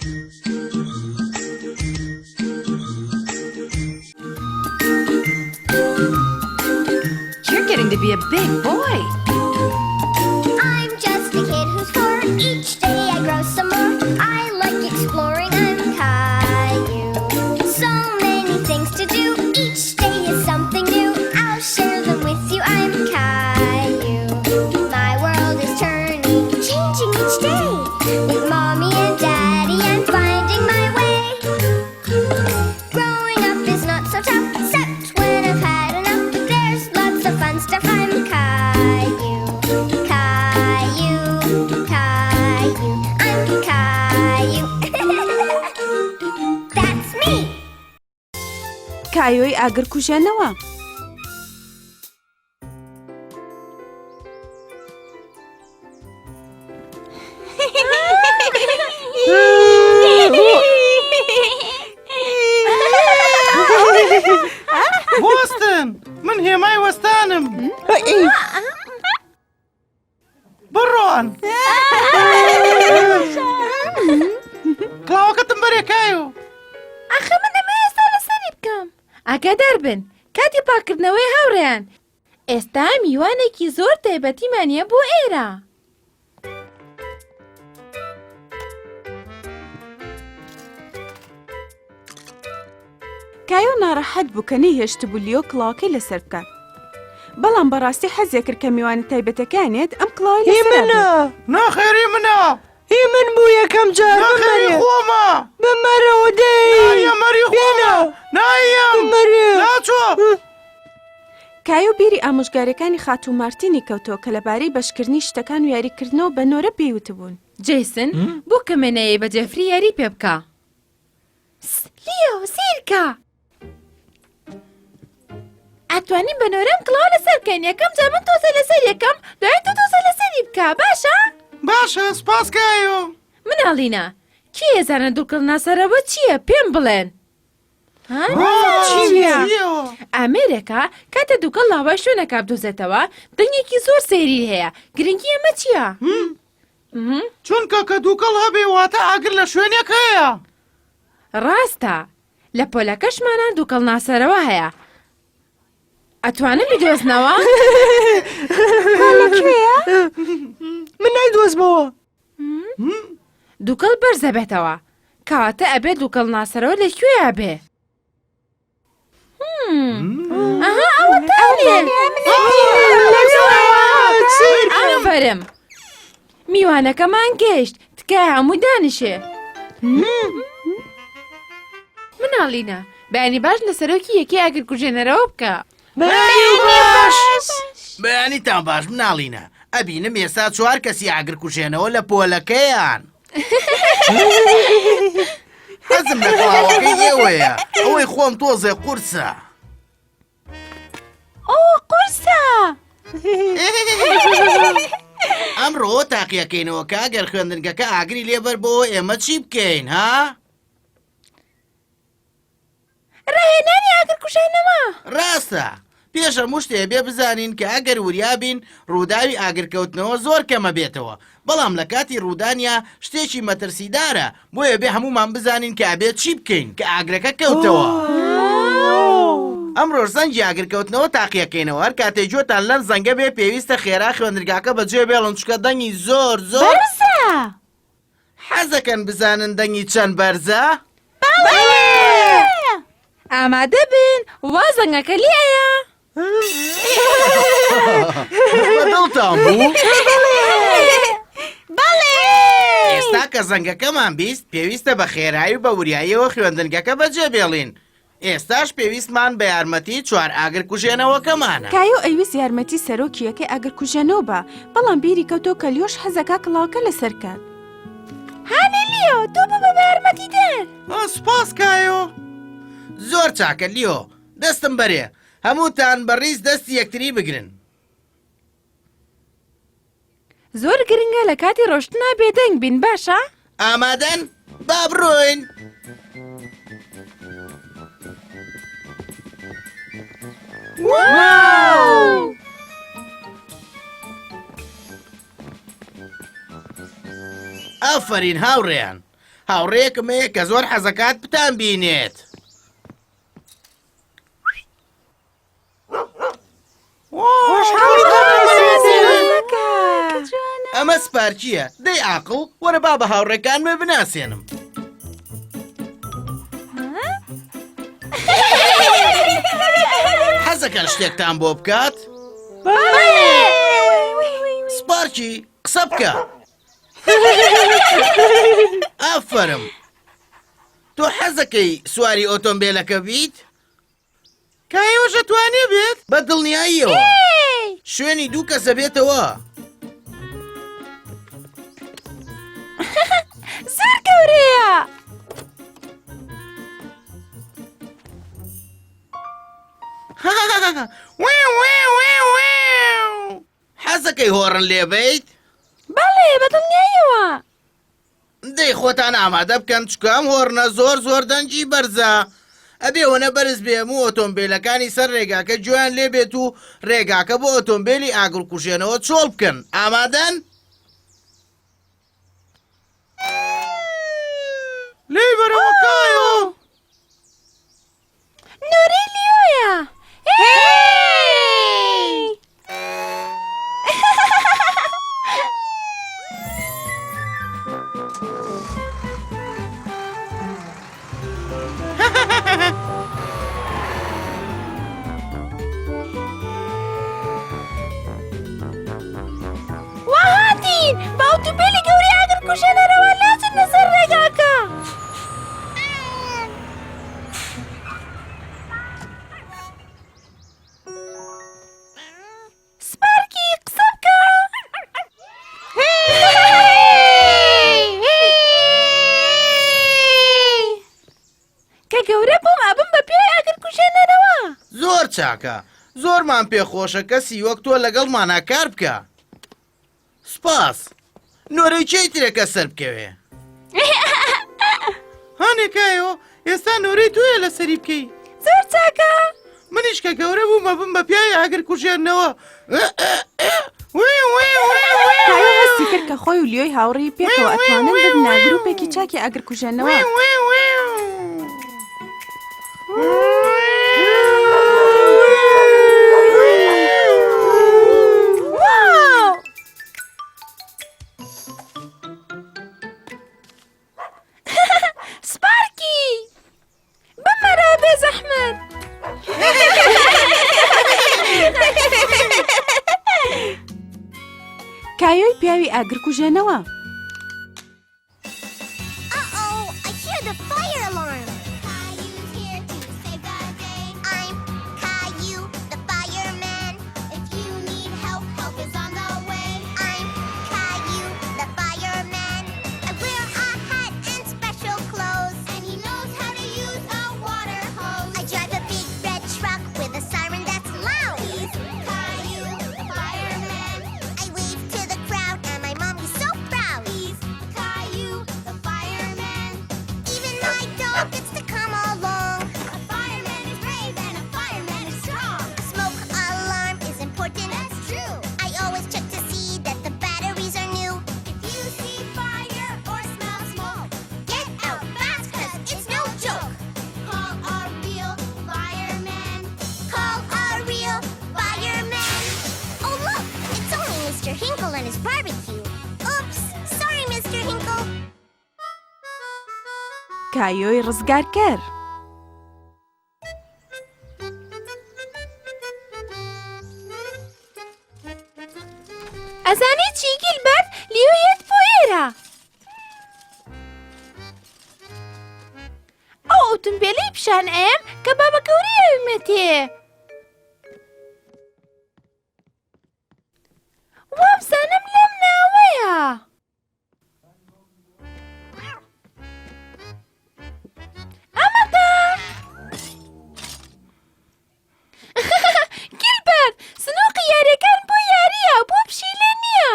You're getting to be a big boy. I'm just a kid who's 4. Each day I grow some more. I like exploring. I'm Caillou. So many things to do. Each day is something new. I'll share them with you. I'm Caillou. My world is turning, changing each day. With mommy and daddy, I'm finding my way. Growing up is not so tough, except when I've had enough. There's lots of fun stuff. I'm Caillou. Caillou, Caillou, I'm Caillou. That's me. کایۆی ئاگرکوژێنەوە. بۆستن من هێمای وەستانم بڕۆن کڵاوەکەتم بەرێکایە ئەخە من ئەمە ئێستا لەسەری بکەم. ئاگادار بن کاتی پاکردنەوەی هاوڕێیان. ئێستا میوانێکی زۆر تایبەتیمانیە بۆ ئێرە. کایۆ ناڕەحەت بوو کە نەیهێشت بوو لیۆ کڵاوەکەی لەسەر بکات. بەڵام بەڕاستی حەزێ کرد کە میوانە تایبەتەکانێت ئەم کڵاوەی لەسەر ناخێری منە هی من بوو یەکەم جار ناخێری خۆمە بمەرەوە مەری خۆمە نایم ناچۆ کایۆ بیری ئامۆژگاریەکانی خاتوو مارتینی کەوتەوە کە لەبارەی بەشکردنی شتەکان و یاریکردنەوە بە نۆرە پێیوتبوون. جیسن بۆ کەمێنەیە بە جێفری یاری پێ بکە. لیۆ سیرکە. ئەتوانین بە نۆرەم کڵاو لەسەر بکەین. یەکەم جا من تۆزە لەسەر یەکەم دوای تۆ تۆزە لەسەری بکە باشە؟ باشە سپاس کایۆ مناڵینە کێ ێزانە دووکڵناسەرەوە چییە پێم بڵێن؟ ئامێرێکە کاتە دووکەڵ لاوای شوێنەکە بدۆزێتەوە دەنگێکی زۆر سەیری هەیە. گرنگی ئەمە چییە؟ چونکە کە دووکەڵ هەبێ واتە ئاگر لە شوێنێک هەیە. ڕاستە لە پۆلەکەشمانە دووکەڵناسەرەوە هەیە. ئەتوانم بیدۆزنەوە؟ لەکوێیە؟ من نایدۆزمەوە. دووکەڵ بەرزە بێتەوە کەواتە ئەبێ دووکەڵناسەرەوە لەکوێیە بێ؟ ئەها ئەوە تاڵێن ئەفەرم میوانەکەمان گەیشت تکای هەمووی دانیشێ. مناڵینە بەیانی باش لە سەرۆکی یەکی ئاگرکوژێنەرەوە بکە. بەیانیتان باش مناڵینە ئەبینم ئێستا 4 کەسی ئاگرکوژێنەوە لە پۆلەکەیان. حەزم لە کڵاوەکەی ئێوەیە ئەوەی خۆم تۆزێ قورسە. قورسە! ئەمڕۆ تاقیەکەینەوە کە ئەگەر خوێندنگەکە ئاگری لێبەر بۆ ئێمە چی بکەین ها؟ ڕاهێنانی ئاگرکوژێنەوە. ڕاستە پێش هەموو شتێ بێ بزانین کە ئەگەر وریابین ڕووداوی ئاگرکەوتنەوە زۆر کەمە بێتەوە. بەڵام لە کاتی ڕوودانیا شتێکی مەترسیدارە بۆیە بێ هەمومان بزانین کە ئەبێت چی بکەین کە ئاگرەکە کەوتەوە. ئەمڕۆ زەنگی ئاگرکەوتنەوە تاقیەکەینەوە هەر کاتێک جۆتان لەم زەنگە بێ پێویستە خێرا خوێندرگاکە بەجێ بێڵن چکە دەنگی زۆر زۆر حەزەکەن بزانن دەنگی چەند بەرزە؟ ئامادە بن وا زەنگەکە لێیە. بەدڵتان بوو؟ ئێستا کە زەنگەکەمان بیست پێویستە بە خێرایی و بە وریاییەوە خوێندنگەکە بەجێ بێڵین. ئێستاش پێویستمان بە یارمەتی 4 ئاگرکوژێنەوەکەمانە. کایۆ ئەویست یارمەتی سەرۆکی یەکەی ئاگرکوژێنەوە بە بەڵام بیری کەوتۆ کە لیۆش حەزەکە کڵاوەکە لەسەر کات. هانە لیۆ تۆ ببە بە یارمەتیدەر. سپاس کایۆ زۆر چاکە لیۆ دەستم بەرێ هەمووتان بەڕیز دەستی یەکتری بگرن. زۆر گرنگە لە کاتی ڕۆشتنا بێدەنگ بین باشە؟ ئامادەن با بڕۆین. ئافرین هاوڕێیان هاوڕێکم هەیە کە زۆر حەزەکات بتان بینێت. ئەمە سپارچیە دەی عاقڵ وەرە با بە هاوڕێکانمە بناسێنم. حەزەکەن شتێکتان بۆ بکات؟ سپارچی قسە بکە. ئافەرم تۆ حەزەکەی سواری ئۆتۆمبیلەکە بیت؟ کایۆژە توانێ بێت؟ بە دڵنیاییەوە شوێنی دوو کەسە بێتەوە. زۆر گەورەیە. حەزەکەی هۆڕن لێ بیت؟ بەڵێ بەدڵنیاییەوە. دەی خۆتان ئامادە بکەن چکام هۆڕنە زۆر زۆر دەنجی بەرزە. ئەبێوەنە بەرز بێم و ئۆتۆمبیلەکانی سەر ڕێگاکە جویان لێ بێت و ڕێگاکە بۆ ئۆتۆمبیلی ئاگرکوژێنەوە چۆڵ بکەن. ئامادەن؟ لێ بەرەوە کایۆ. نۆرەی لیۆیە. وهاتین بە ئۆتۆمبیلی گەورەی ئاگرکوژێنەرەوە لاچنە سەر ڕێگاکە. سپارکی قسە بکە. کە گەورە بووم ئەبم بە پێی ئاگرکوژێنەرەوە. زۆر چاکە زۆرمان پێخۆشە کەسی وەک تۆ لەگەڵمانە کار بکە. سپاس. نۆرەی چی ترێکە سەر بکەوێ؟ هانێ کایۆ ئێستا نۆرەی تویە لەسەری بکەی. زۆر چاکە. منیش کە گەورە بوومە بم بە پیاوی ئاگرکوژێنەوە. کایۆ هەستی کرد کە خۆی و لیۆی هاوڕێی پێکەوە ئەتوانن ببنە گروپێکی چاکی ئاگرکوژێنەوە. سپارکی بمەرە بێ زەحمەت. کایۆی پیاوی ئاگرکوژێنەوە. Uh-oh, I hear the fire alarm. Caillou's here to save the day. I'm Caillou, the fireman. If you need help, help is on the way. I'm Caillou, the fireman. I wear a hat and special clothes, and he knows how to use a water hose. I drive a big red truck with a siren that's loud. He's Caillou, the fireman. I wave to the crowd, and my mom is so proud. He's Caillou, the fireman. Even my dog gets to come along. A fireman is brave and a fireman is strong. A smoke alarm is important, that's true. I always check to see that the batteries are new. If you see fire or smell smoke, get out fast, 'cause it's no joke. Call a real fireman. Call a real fireman. Oh look, it's only Mr. Hinkle and his barbecue. Oops, sorry Mr. Hinkle. کایۆی ڕزگارکەر. ئەزانی چی گیلبەرت لیۆیەت بۆ ئێرە. ئەو ئۆتۆمبیلەی پیشان ئەم کە بابە گەورەی ئەوێمەتێ. وابزانم لەم ناوەیە. ئەمەدە. گیلبەرت سنووقی یاریەکان بۆ یاریە بۆ پشیلە نییە.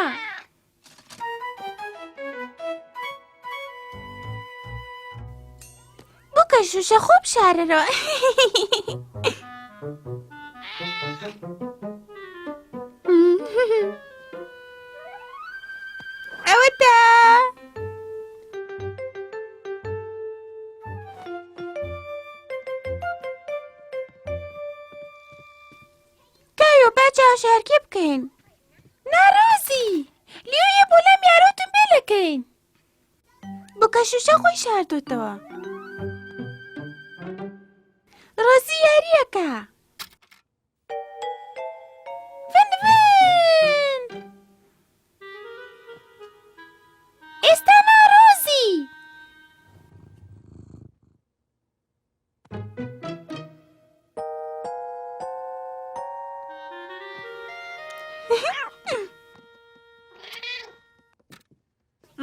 بکە شوشە خۆ بشارەرەوە. ئەوەتە. چاوشارکی بکەین. ناڕۆزی لیۆیە بۆ لەم یارۆتم بێلەکەین. بۆ کەشوشە خۆی شاردوتەوە. ڕۆزی یاریەکە. فن ئێستا ناڕۆزی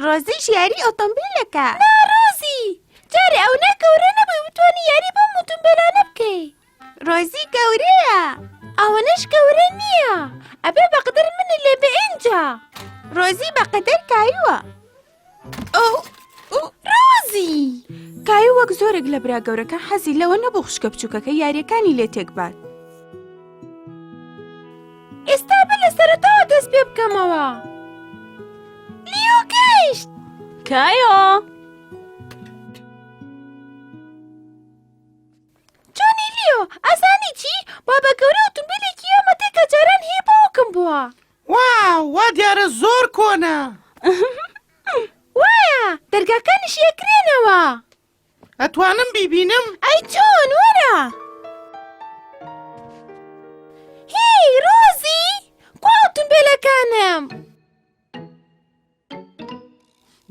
ڕۆزیش یاری ئۆتۆمبیلەکە. ناڕۆزی جارێ ئەو نەگەورە نەبووی بتوانی یاری بەم ئۆتۆمبیلانە بکەی. ڕۆزی گەورەیە. ئەوەنەش گەورە نییە ئەبێ بەقدر منی لێ بە ئینجا. ڕۆزی بەقەدەر کایووە. ڕۆزی کایو وەک زۆرێک لە برا گەورەکە حەزی لەوە نەبوو خوشکە بچووکەکە یاریەکانی لێ تێکبات. ئێستا بە لە سەرەتاوە دەست پێ بکەمەوە. لیۆ گەیشت. کایۆ جۆنی لیۆ ئەزانی چی؟ بابە گەورە ئۆتۆمبیلێکی ئەمەدەی کە جاران هەیە باوکم بووە. واو وا دیارە زۆر کۆنا. وایە دەرگاکانیش یەکرێنەوە. ئەتوانم بیبینم؟ ئەی جۆن وەرە. هی ڕۆزی کوا ئۆتۆمبیلەکانم.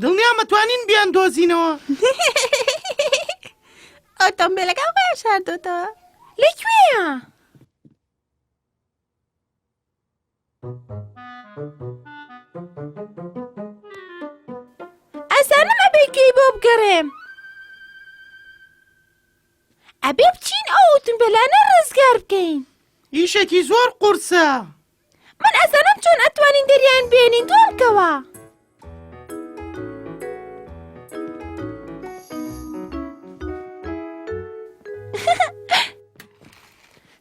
دڵنیام ئەتوانین بیان دۆزینەوە. ئۆتۆمبیلەکە خۆیان شاردوتەوە. لەکوێیە؟ ئەزانم ئەبێ گوێی بۆ بگەڕێم. ئەبێ بچین ئەو ئۆتۆمبیلانە ڕزگار بکەین. ئیشێکی زۆر قورسە. من ئەزانم چۆن ئەتوانین دەریان بێنین دووەمکەوە.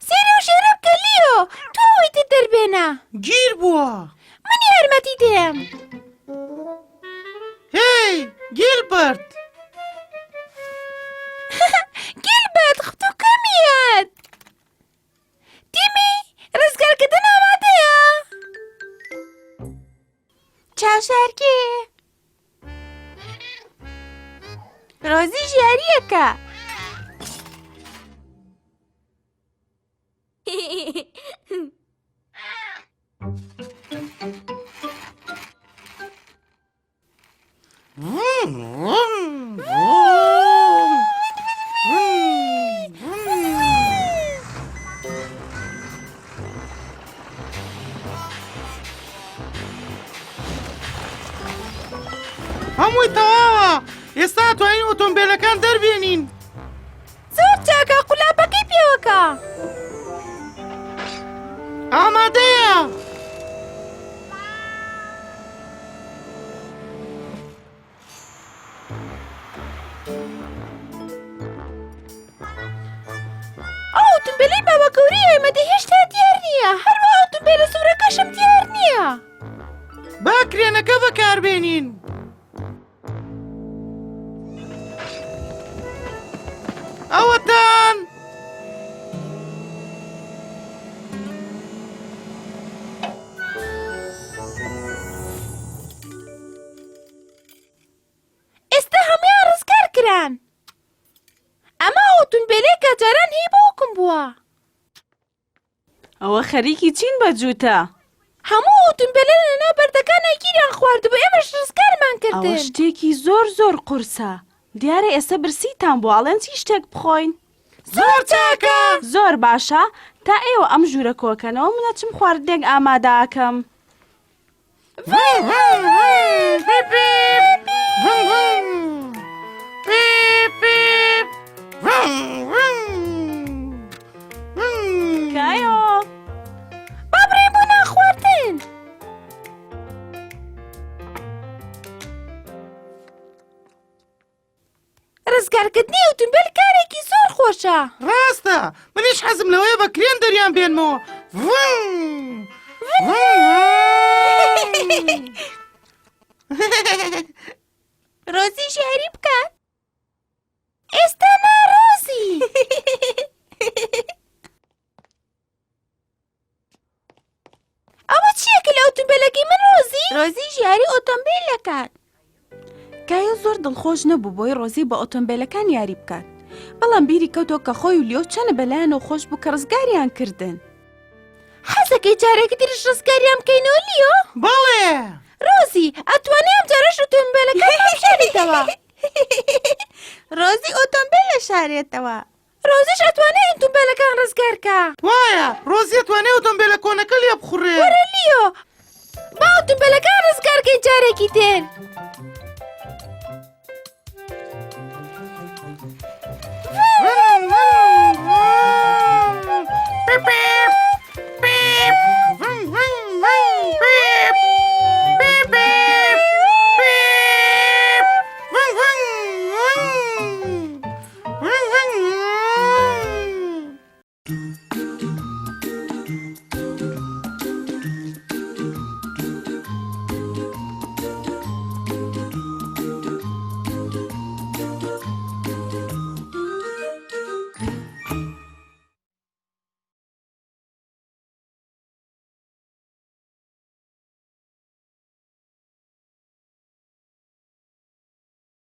سێرە و شێرە بکە لیۆ تۆ ئەوەی تر دەربێنە. گیر بووە. من یارمەتی دێم. هی گیلبەرت. گیلبەرت قوتوکەمیەت. تیمی ڕزگارکردن ئامادەیە. چاوشارکی. ڕۆزیش یاریەکە. هەمووی تەواوە. ئێستا ئەتوانین ئۆتۆمبیلەکان دەربێنین. زۆر چاکە قولاپەکەی پێوەکە. ئامادەیە. ئەو ئۆتۆمبیلەی بابە گەورەی ئێمەدە هێشتا دیار نییە. هەروە ئۆتۆمبیلە سوورەکەشم دیار نییە. با کرێنەکە بەکاربێنین. ئەوەتان. ئێستا هەمویان ڕزگار کران. ئەمە ئۆتۆمبیلەی کە جاران هەیە باوکم بووە. ئەوە خەریکی چین بە جووتە. هەموو ئۆتۆمبیلە لەناو بەردەکانە گیریان خواردبوو ئێمەش ڕزگارمان ئەوە کردن. شتێکی زۆر قورسە. دیارە ئێستا برسیتان بۆ ئاڵێن چی شتێک بخۆین. زۆر چاکە. زۆر باشە تا ئێوە ئەم ژوورە کۆکەنەوە منەچم خواردنێک ئامادەکەم. کایۆ با بڕێ بۆ ناخواردن. ڕزگارکردنی ئۆتۆمبیل کارێکی زۆر خۆشە. ڕاستە. منیش حەزم لەوەیە بە کرێن دەریان بێنمەوە. ڕۆزیش یاری بکات. ئێستا ناڕۆزی. یاری ئۆتۆمبیلەکات. کایە زۆر دڵخۆش نەبوو بۆی ڕۆزی بە ئۆتۆمبیلەکان یاری بکات. بەڵام بیری کەوتۆ کە خۆی و لیۆ چەنە بەلایەنەوە خۆش بوو کە ڕزگاریان کردن. حەزەکەی جارێکی تریش ڕزگاریان بکەینەوە لیۆ؟ بەڵێ ڕۆزی ئەتوانێ ئەم جارەش ئۆتۆمبیلەکە بشارێتەوە. ڕۆزی ئۆتۆمبیل لە شارێتەوە. ڕۆزیش ئەتوانێ ئۆتۆمبیلەکان ڕزگارکە. وایە ڕۆزی توانێ ئۆتۆمبیلە کۆنەکە لێ بخوڕێ. وەرە لیۆ با ئۆتۆمبیلەکان ڕزگارکەی جارێکی تر.